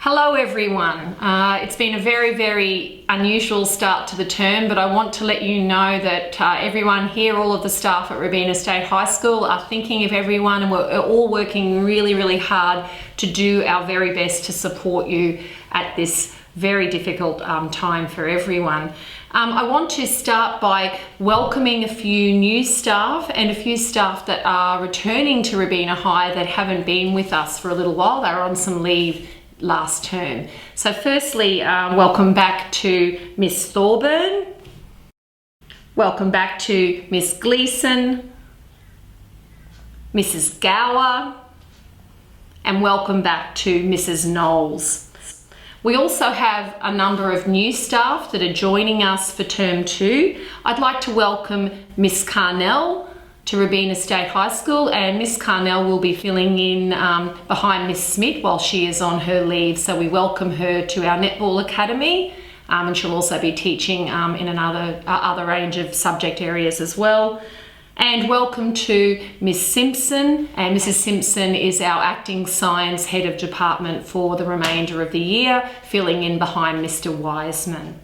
Hello everyone. It's been a very unusual start to the term, but I want to let you know that everyone here, all of the staff at Robina State High School are thinking of everyone, and we're all working really hard to do our very best to support you at this very difficult time for everyone. I want to start by welcoming a few new staff and a few staff that are returning to Robina High that haven't been with us for a little while. They were on some leave last term. So firstly, welcome back to Miss Thorburn. Welcome back to Miss Gleason, Mrs. Gower, and welcome back to Mrs. Knowles. We also have a number of new staff that are joining us for term 2. I'd like to welcome Miss Carnell to Robina State High School, and Miss Carnell will be filling in behind Miss Smith while she is on her leave. So we welcome her to our Netball Academy, and she'll also be teaching in other range of subject areas as well. And welcome to Miss Simpson, and Mrs. Simpson is our acting science head of department for the remainder of the year, filling in behind Mr. Wiseman.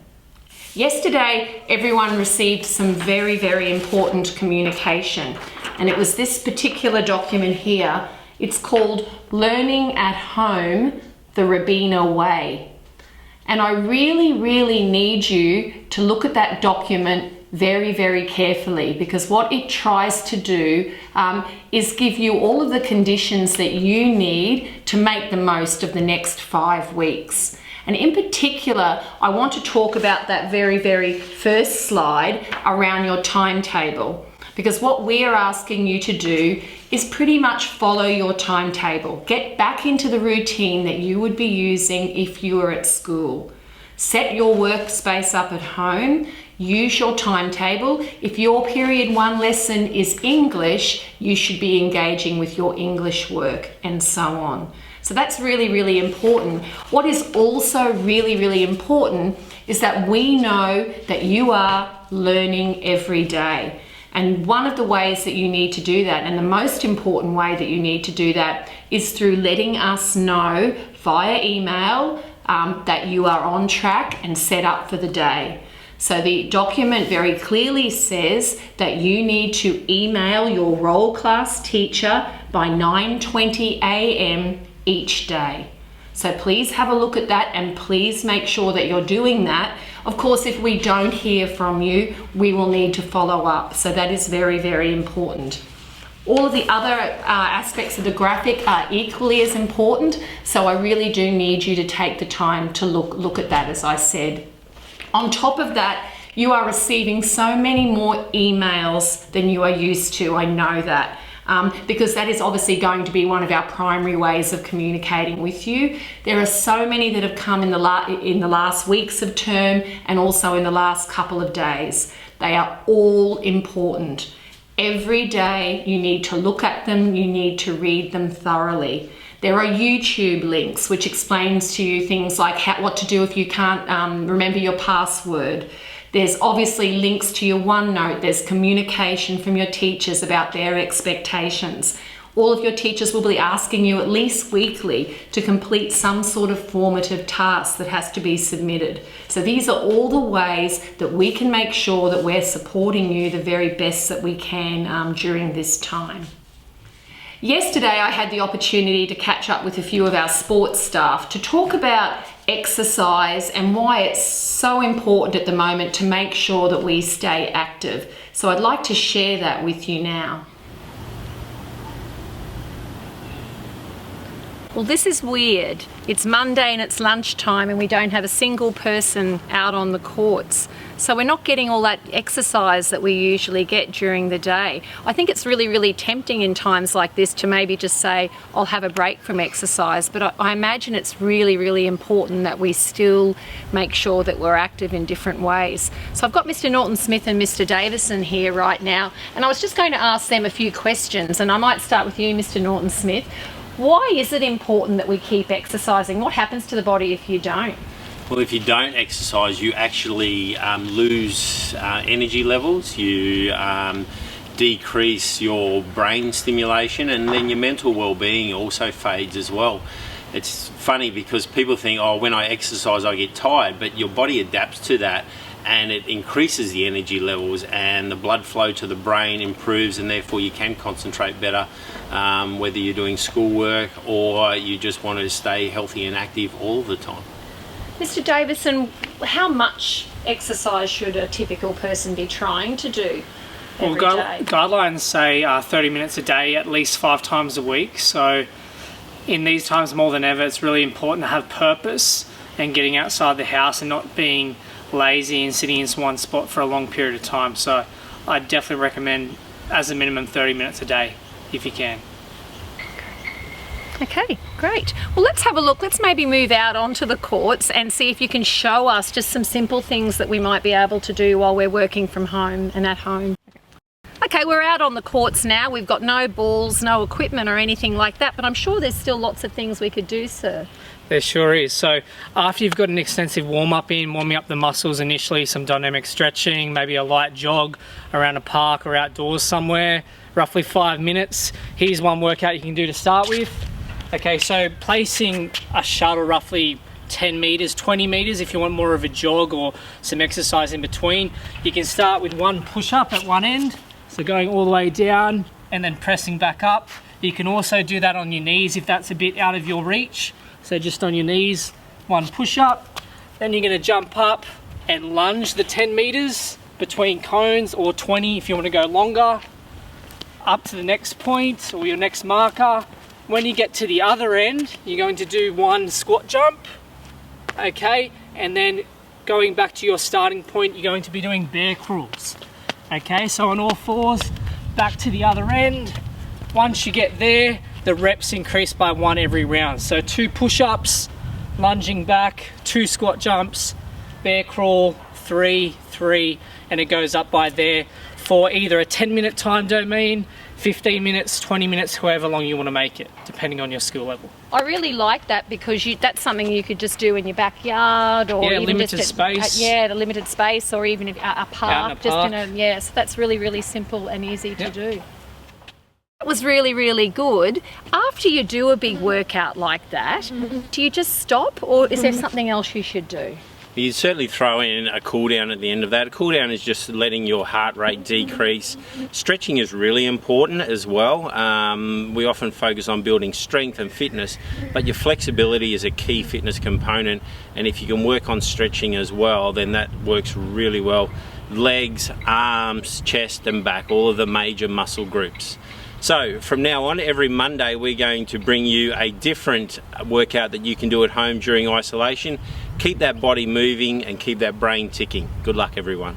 Yesterday, everyone received some very important communication, and it was this particular document here. It's called Learning at Home, the Robina Way. And I really need you to look at that document very carefully, because what it tries to do is give you all of the conditions that you need to make the most of the next 5 weeks. And in particular, I want to talk about that very first slide around your timetable, because what we are asking you to do is pretty much follow your timetable. Get back into the routine that you would be using if you were at school. Set your workspace up at home. Use your timetable. If your period 1 lesson is English, you should be engaging with your English work, and so on. So that's really important. What is also really important is that we know that you are learning every day. And one of the ways that you need to do that, and the most important way that you need to do that, is through letting us know via email that you are on track and set up for the day. So the document very clearly says that you need to email your roll class teacher by 9:20 a.m. each day. So please have a look at that, and please make sure that you're doing that. Of course, if we don't hear from you, we will need to follow up. So that is very important. All of the other aspects of the graphic are equally as important. So I really do need you to take the time to look at that, as I said. On top of that, you are receiving so many more emails than you are used to. I know that. Because that is obviously going to be one of our primary ways of communicating with you. There are so many that have come in the last weeks of term, and also in the last couple of days. They are all important. Every day you need to look at them, you need to read them thoroughly. There are YouTube links which explains to you things like what to do if you can't remember your password. There's obviously links to your OneNote. There's communication from your teachers about their expectations. All of your teachers will be asking you at least weekly to complete some sort of formative task that has to be submitted. So these are all the ways that we can make sure that we're supporting you the very best that we can during this time. Yesterday, I had the opportunity to catch up with a few of our sports staff to talk about exercise and why it's so important at the moment to make sure that we stay active. So I'd like to share that with you now. Well, this is weird. It's Monday and it's lunchtime and we don't have a single person out on the courts. So we're not getting all that exercise that we usually get during the day. I think it's really tempting in times like this to maybe just say, I'll have a break from exercise. But I imagine it's really important that we still make sure that we're active in different ways. So I've got Mr. Norton-Smith and Mr. Davison here right now, and I was just going to ask them a few questions, and I might start with you, Mr. Norton-Smith. Why is it important that we keep exercising? What happens to the body if you don't? Well, if you don't exercise, you actually lose energy levels, you decrease your brain stimulation, and then your mental well-being also fades as well. it's funny because people think, oh, when I exercise I get tired, but your body adapts to that and it increases the energy levels and the blood flow to the brain improves, and therefore you can concentrate better, whether you're doing schoolwork or you just want to stay healthy and active all the time. Mr. Davison, how much exercise should a typical person be trying to do every day? Guidelines say 30 minutes a day, at least 5 times a week. So in these times more than ever, it's really important to have purpose and getting outside the house and not being lazy and sitting in one spot for a long period of time. So I definitely recommend as a minimum 30 minutes a day if you can. Okay, great. Well, let's have a look. Let's maybe move out onto the courts and see if you can show us just some simple things that we might be able to do while we're working from home and at home. Okay, we're out on the courts now. We've got no balls, no equipment or anything like that, but I'm sure there's still lots of things we could do, sir. There sure is. So after you've got an extensive warm-up in, warming up the muscles initially, some dynamic stretching, maybe a light jog around a park or outdoors somewhere, roughly 5 minutes. Here's one workout you can do to start with. Okay, so placing a shuttle roughly 10 meters, 20 meters if you want more of a jog or some exercise in between. You can start with one push-up at one end, so going all the way down and then pressing back up. You can also do that on your knees if that's a bit out of your reach. So just on your knees, one push-up. Then you're going to jump up and lunge the 10 meters between cones, or 20 if you want to go longer, up to the next point or your next marker. When you get to the other end, you're going to do one squat jump, okay? And then going back to your starting point, you're going to be doing bear crawls, okay? So on all fours, back to the other end. Once you get there, the reps increase by 1 every round. So 2 push-ups, lunging back, 2 squat jumps, bear crawl, 3, 3, and it goes up by there for either a 10-minute time domain, 15 minutes, 20 minutes, however long you want to make it, depending on your skill level. I really like that because that's something you could just do in your backyard, or even limited just space. a limited space, or even a park. So that's really, really simple and easy to do. That was really, really good. After you do a big workout like that, do you just stop, or is there something else you should do? You certainly throw in a cool down at the end of that. A cool down is just letting your heart rate decrease. Stretching is really important as well. We often focus on building strength and fitness, but your flexibility is a key fitness component, and if you can work on stretching as well, then that works really well. Legs, arms, chest and back, all of the major muscle groups. So from now on, every Monday we're going to bring you a different workout that you can do at home during isolation. Keep that body moving and keep that brain ticking. Good luck, everyone.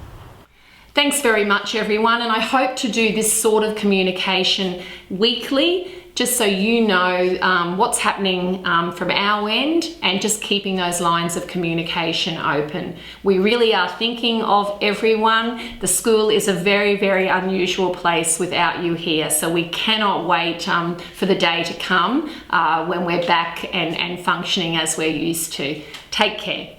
Thanks very much, everyone, and I hope to do this sort of communication weekly, just so you know what's happening from our end, and just keeping those lines of communication open. We really are thinking of everyone. The school is a very, very unusual place without you here, so we cannot wait for the day to come when we're back and functioning as we're used to. Take care.